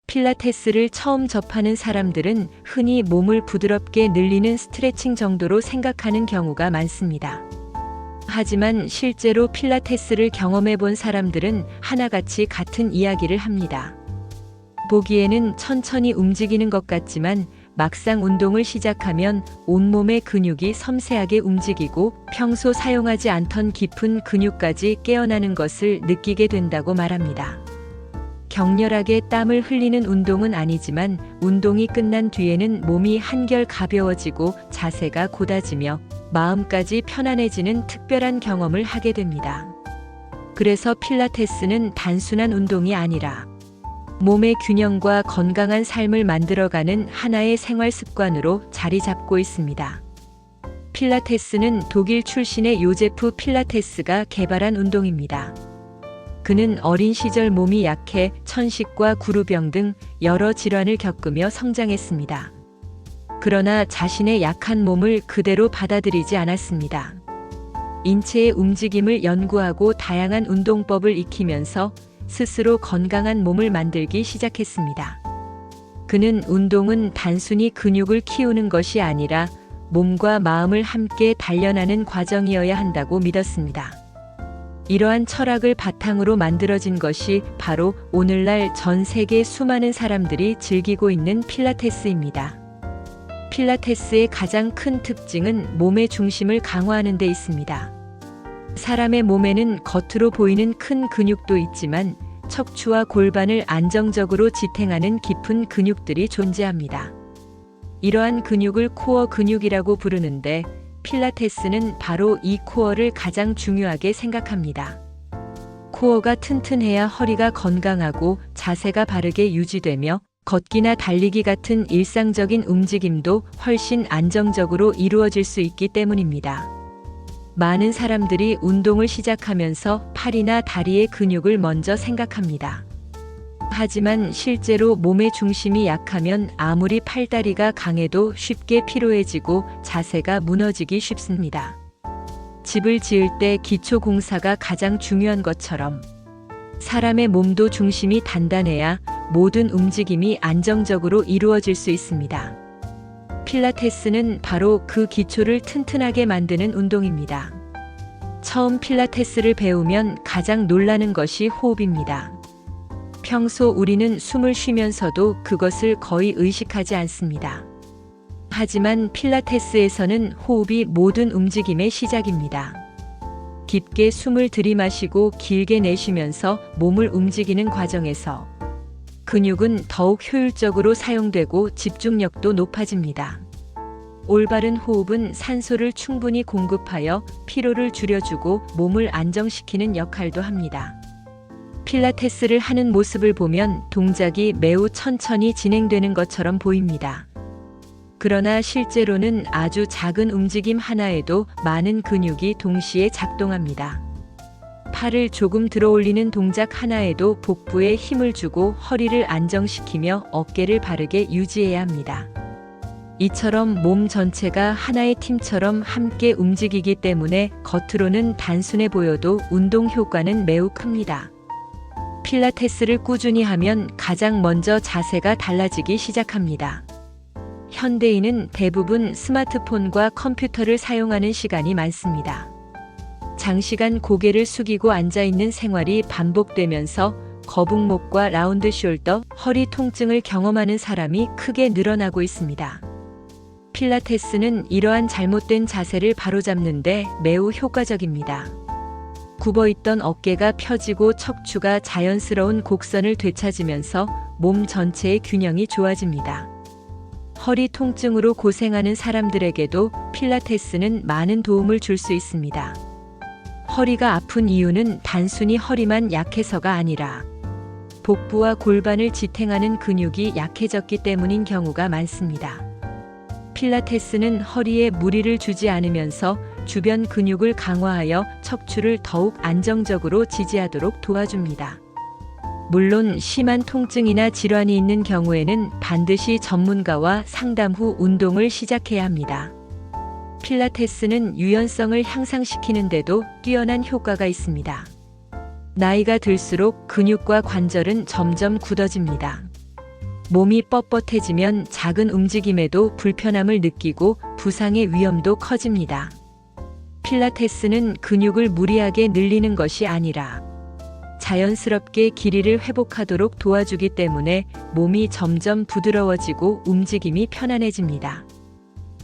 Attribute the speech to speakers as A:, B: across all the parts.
A: 필라테스를 처음 접하는 사람들은 흔히 몸을 부드럽게 늘리는 스트레칭 정도로 생각하는 경우가 많습니다. 하지만 실제로 필라테스를 경험해 본 사람들은 하나같이 같은 이야기를 합니다. 보기에는 천천히 움직이는 것 같지만 막상 운동을 시작하면 온몸의 근육이 섬세하게 움직이고 평소 사용하지 않던 깊은 근육까지 깨어나는 것을 느끼게 된다고 말합니다. 격렬하게 땀을 흘리는 운동은 아니지만 운동이 끝난 뒤에는 몸이 한결 가벼워지고 자세가 곧아지며 마음까지 편안해지는 특별한 경험을 하게 됩니다. 그래서 필라테스는 단순한 운동이 아니라 몸의 균형과 건강한 삶을 만들어가는 하나의 생활 습관으로 자리 잡고 있습니다. 필라테스는 독일 출신의 요제프 필라테스가 개발한 운동입니다. 그는 어린 시절 몸이 약해 천식과 구루병 등 여러 질환을 겪으며 성장했습니다. 그러나 자신의 약한 몸을 그대로 받아들이지 않았습니다. 인체의 움직임을 연구하고 다양한 운동법을 익히면서 스스로 건강한 몸을 만들기 시작했습니다. 그는 운동은 단순히 근육을 키우는 것이 아니라 몸과 마음을 함께 단련하는 과정이어야 한다고 믿었습니다. 이러한 철학을 바탕으로 만들어진 것이 바로 오늘날 전 세계 수많은 사람들이 즐기고 있는 필라테스입니다. 필라테스의 가장 큰 특징은 몸의 중심을 강화하는 데 있습니다. 사람의 몸에는 겉으로 보이는 큰 근육도 있지만 척추와 골반을 안정적으로 지탱하는 깊은 근육들이 존재합니다. 이러한 근육을 코어 근육이라고 부르는데 필라테스는 바로 이 코어를 가장 중요하게 생각합니다. 코어가 튼튼해야 허리가 건강하고 자세가 바르게 유지되며 걷기나 달리기 같은 일상적인 움직임도 훨씬 안정적으로 이루어질 수 있기 때문입니다. 많은 사람들이 운동을 시작하면서 팔이나 다리의 근육을 먼저 생각합니다. 하지만 실제로 몸의 중심이 약하면 아무리 팔다리가 강해도 쉽게 피로해지고 자세가 무너지기 쉽습니다. 집을 지을 때 기초 공사가 가장 중요한 것처럼 사람의 몸도 중심이 단단해야 모든 움직임이 안정적으로 이루어질 수 있습니다. 필라테스는 바로 그 기초를 튼튼하게 만드는 운동입니다. 처음 필라테스를 배우면 가장 놀라는 것이 호흡입니다. 평소 우리는 숨을 쉬면서도 그것을 거의 의식하지 않습니다. 하지만 필라테스에서는 호흡이 모든 움직임의 시작입니다. 깊게 숨을 들이마시고 길게 내쉬면서 몸을 움직이는 과정에서 근육은 더욱 효율적으로 사용되고 집중력도 높아집니다. 올바른 호흡은 산소를 충분히 공급하여 피로를 줄여주고 몸을 안정시키는 역할도 합니다. 필라테스를 하는 모습을 보면 동작이 매우 천천히 진행되는 것처럼 보입니다. 그러나 실제로는 아주 작은 움직임 하나에도 많은 근육이 동시에 작동합니다. 팔을 조금 들어 올리는 동작 하나에도 복부에 힘을 주고 허리를 안정시키며 어깨를 바르게 유지해야 합니다. 이처럼 몸 전체가 하나의 팀처럼 함께 움직이기 때문에 겉으로는 단순해 보여도 운동 효과는 매우 큽니다. 필라테스를 꾸준히 하면 가장 먼저 자세가 달라지기 시작합니다. 현대인은 대부분 스마트폰과 컴퓨터를 사용하는 시간이 많습니다. 장시간 고개를 숙이고 앉아있는 생활이 반복되면서 거북목과 라운드 숄더, 허리 통증을 경험하는 사람이 크게 늘어나고 있습니다. 필라테스는 이러한 잘못된 자세를 바로잡는데 매우 효과적입니다. 굽어있던 어깨가 펴지고 척추가 자연스러운 곡선을 되찾으면서 몸 전체의 균형이 좋아집니다. 허리 통증으로 고생하는 사람들에게도 필라테스는 많은 도움을 줄 수 있습니다. 허리가 아픈 이유는 단순히 허리만 약해서가 아니라 복부와 골반을 지탱하는 근육이 약해졌기 때문인 경우가 많습니다. 필라테스는 허리에 무리를 주지 않으면서 주변 근육을 강화하여 척추를 더욱 안정적으로 지지하도록 도와줍니다. 물론 심한 통증이나 질환이 있는 경우에는 반드시 전문가와 상담 후 운동을 시작해야 합니다. 필라테스는 유연성을 향상시키는데도 뛰어난 효과가 있습니다. 나이가 들수록 근육과 관절은 점점 굳어집니다. 몸이 뻣뻣해지면 작은 움직임에도 불편함을 느끼고 부상의 위험도 커집니다. 필라테스는 근육을 무리하게 늘리는 것이 아니라 자연스럽게 길이를 회복하도록 도와주기 때문에 몸이 점점 부드러워지고 움직임이 편안해집니다.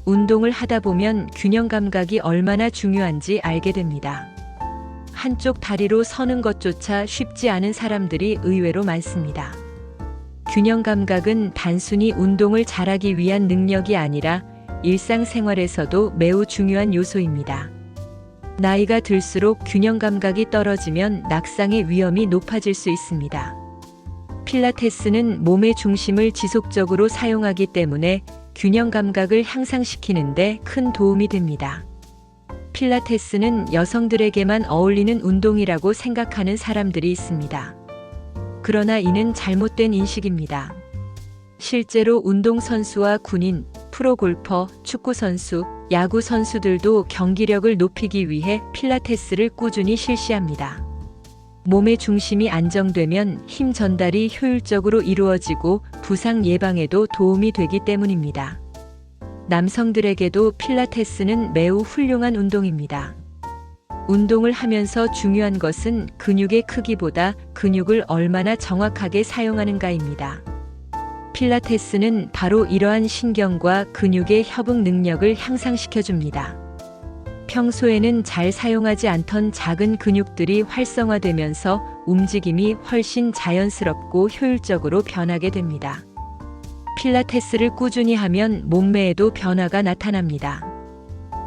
A: 운동을 하다 보면 균형 감각이 얼마나 중요한지 알게 됩니다. 한쪽 다리로 서는 것조차 쉽지 않은 사람들이 의외로 많습니다. 균형 감각은 단순히 운동을 잘하기 위한 능력이 아니라 일상생활에서도 매우 중요한 요소입니다. 나이가 들수록 균형 감각이 떨어지면 낙상의 위험이 높아질 수 있습니다. 필라테스는 몸의 중심을 지속적으로 사용하기 때문에 균형 감각을 향상시키는 데 큰 도움이 됩니다. 필라테스는 여성들에게만 어울리는 운동이라고 생각하는 사람들이 있습니다. 그러나 이는 잘못된 인식입니다. 실제로 운동선수와 군인, 프로골퍼, 축구선수, 야구선수들도 경기력을 높이기 위해 필라테스를 꾸준히 실시합니다. 몸의 중심이 안정되면 힘 전달이 효율적으로 이루어지고 부상 예방에도 도움이 되기 때문입니다. 남성들에게도 필라테스는 매우 훌륭한 운동입니다. 운동을 하면서 중요한 것은 근육의 크기보다 근육을 얼마나 정확하게 사용하는가입니다. 필라테스는 바로 이러한 신경과 근육의 협응 능력을 향상시켜줍니다. 평소에는 잘 사용하지 않던 작은 근육들이 활성화되면서 움직임이 훨씬 자연스럽고 효율적으로 변하게 됩니다. 필라테스를 꾸준히 하면 몸매에도 변화가 나타납니다.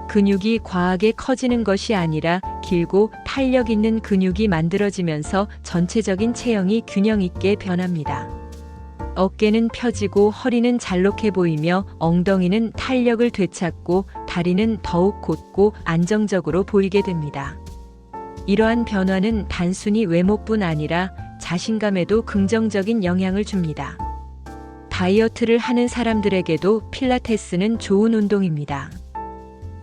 A: 근육이 과하게 커지는 것이 아니라 길고 탄력 있는 근육이 만들어지면서 전체적인 체형이 균형 있게 변합니다. 어깨는 펴지고 허리는 잘록해 보이며 엉덩이는 탄력을 되찾고 다리는 더욱 곧고 안정적으로 보이게 됩니다. 이러한 변화는 단순히 외모뿐 아니라 자신감에도 긍정적인 영향을 줍니다. 다이어트를 하는 사람들에게도 필라테스는 좋은 운동입니다.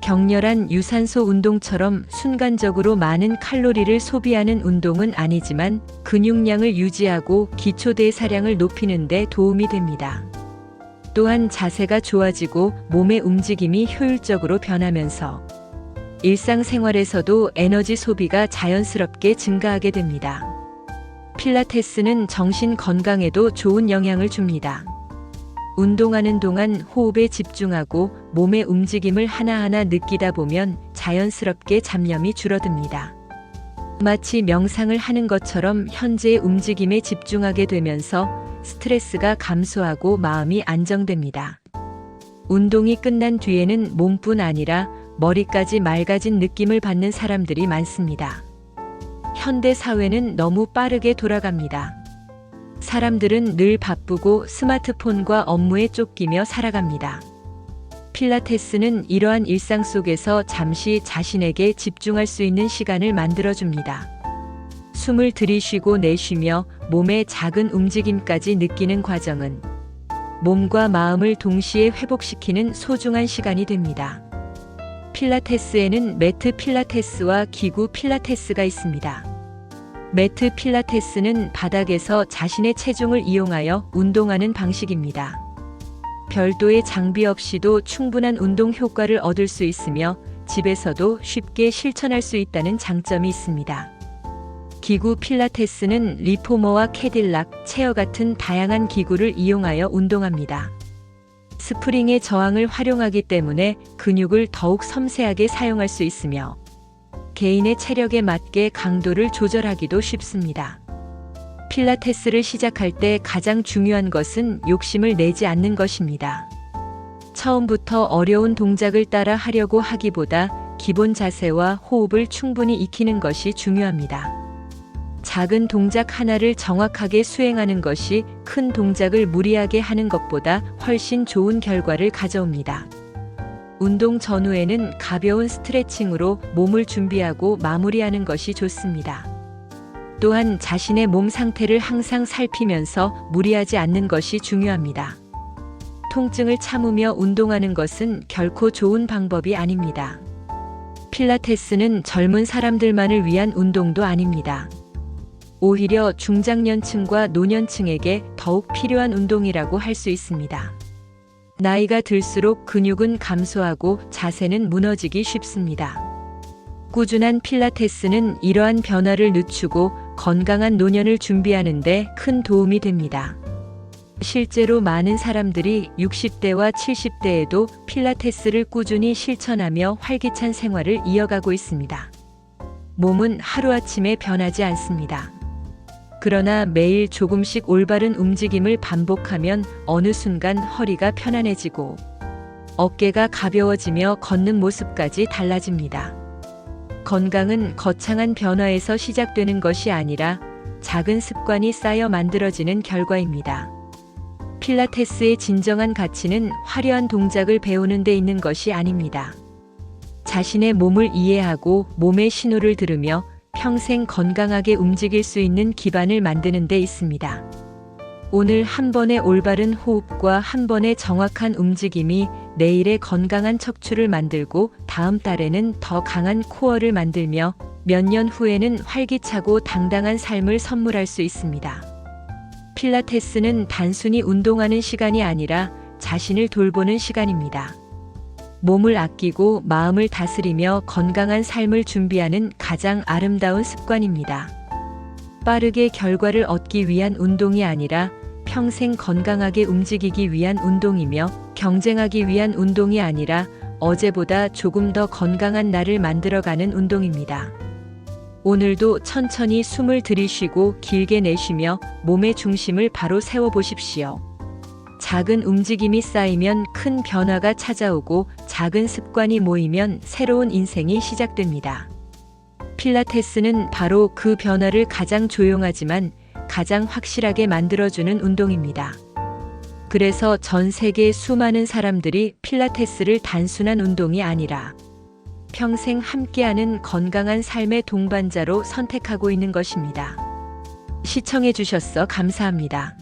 A: 격렬한 유산소 운동처럼 순간적으로 많은 칼로리를 소비하는 운동은 아니지만 근육량을 유지하고 기초 대사량을 높이는 데 도움이 됩니다. 또한 자세가 좋아지고 몸의 움직임이 효율적으로 변하면서 일상생활에서도 에너지 소비가 자연스럽게 증가하게 됩니다. 필라테스는 정신 건강에도 좋은 영향을 줍니다. 운동하는 동안 호흡에 집중하고 몸의 움직임을 하나하나 느끼다 보면 자연스럽게 잡념이 줄어듭니다. 마치 명상을 하는 것처럼 현재의 움직임에 집중하게 되면서 스트레스가 감소하고 마음이 안정됩니다. 운동이 끝난 뒤에는 몸뿐 아니라 머리까지 맑아진 느낌을 받는 사람들이 많습니다. 현대 사회는 너무 빠르게 돌아갑니다. 사람들은 늘 바쁘고 스마트폰과 업무에 쫓기며 살아갑니다. 필라테스는 이러한 일상 속에서 잠시 자신에게 집중할 수 있는 시간을 만들어줍니다. 숨을 들이쉬고 내쉬며 몸의 작은 움직임까지 느끼는 과정은 몸과 마음을 동시에 회복시키는 소중한 시간이 됩니다. 필라테스에는 매트 필라테스와 기구 필라테스가 있습니다. 매트 필라테스는 바닥에서 자신의 체중을 이용하여 운동하는 방식입니다. 별도의 장비 없이도 충분한 운동 효과를 얻을 수 있으며 집에서도 쉽게 실천할 수 있다는 장점이 있습니다. 기구 필라테스는 리포머와 캐딜락, 체어 같은 다양한 기구를 이용하여 운동합니다. 스프링의 저항을 활용하기 때문에 근육을 더욱 섬세하게 사용할 수 있으며 개인의 체력에 맞게 강도를 조절하기도 쉽습니다. 필라테스를 시작할 때 가장 중요한 것은 욕심을 내지 않는 것입니다. 처음부터 어려운 동작을 따라 하려고 하기보다 기본 자세와 호흡을 충분히 익히는 것이 중요합니다. 작은 동작 하나를 정확하게 수행하는 것이 큰 동작을 무리하게 하는 것보다 훨씬 좋은 결과를 가져옵니다. 운동 전후에는 가벼운 스트레칭으로 몸을 준비하고 마무리하는 것이 좋습니다. 또한 자신의 몸 상태를 항상 살피면서 무리하지 않는 것이 중요합니다. 통증을 참으며 운동하는 것은 결코 좋은 방법이 아닙니다. 필라테스는 젊은 사람들만을 위한 운동도 아닙니다. 오히려 중장년층과 노년층에게 더욱 필요한 운동이라고 할 수 있습니다. 나이가 들수록 근육은 감소하고 자세는 무너지기 쉽습니다. 꾸준한 필라테스는 이러한 변화를 늦추고 건강한 노년을 준비하는 데 큰 도움이 됩니다. 실제로 많은 사람들이 60대와 70대에도 필라테스를 꾸준히 실천하며 활기찬 생활을 이어가고 있습니다. 몸은 하루아침에 변하지 않습니다. 그러나 매일 조금씩 올바른 움직임을 반복하면 어느 순간 허리가 편안해지고 어깨가 가벼워지며 걷는 모습까지 달라집니다. 건강은 거창한 변화에서 시작되는 것이 아니라 작은 습관이 쌓여 만들어지는 결과입니다. 필라테스의 진정한 가치는 화려한 동작을 배우는 데 있는 것이 아닙니다. 자신의 몸을 이해하고 몸의 신호를 들으며 평생 건강하게 움직일 수 있는 기반을 만드는 데 있습니다. 오늘 한 번의 올바른 호흡과 한 번의 정확한 움직임이 내일의 건강한 척추를 만들고 다음 달에는 더 강한 코어를 만들며 몇 년 후에는 활기차고 당당한 삶을 선물할 수 있습니다. 필라테스는 단순히 운동하는 시간이 아니라 자신을 돌보는 시간입니다. 몸을 아끼고 마음을 다스리며 건강한 삶을 준비하는 가장 아름다운 습관입니다. 빠르게 결과를 얻기 위한 운동이 아니라 평생 건강하게 움직이기 위한 운동이며 경쟁하기 위한 운동이 아니라 어제보다 조금 더 건강한 나를 만들어가는 운동입니다. 오늘도 천천히 숨을 들이쉬고 길게 내쉬며 몸의 중심을 바로 세워보십시오. 작은 움직임이 쌓이면 큰 변화가 찾아오고 작은 습관이 모이면 새로운 인생이 시작됩니다. 필라테스는 바로 그 변화를 가장 조용하지만 가장 확실하게 만들어주는 운동입니다. 그래서 전 세계 수많은 사람들이 필라테스를 단순한 운동이 아니라 평생 함께하는 건강한 삶의 동반자로 선택하고 있는 것입니다. 시청해 주셔서 감사합니다.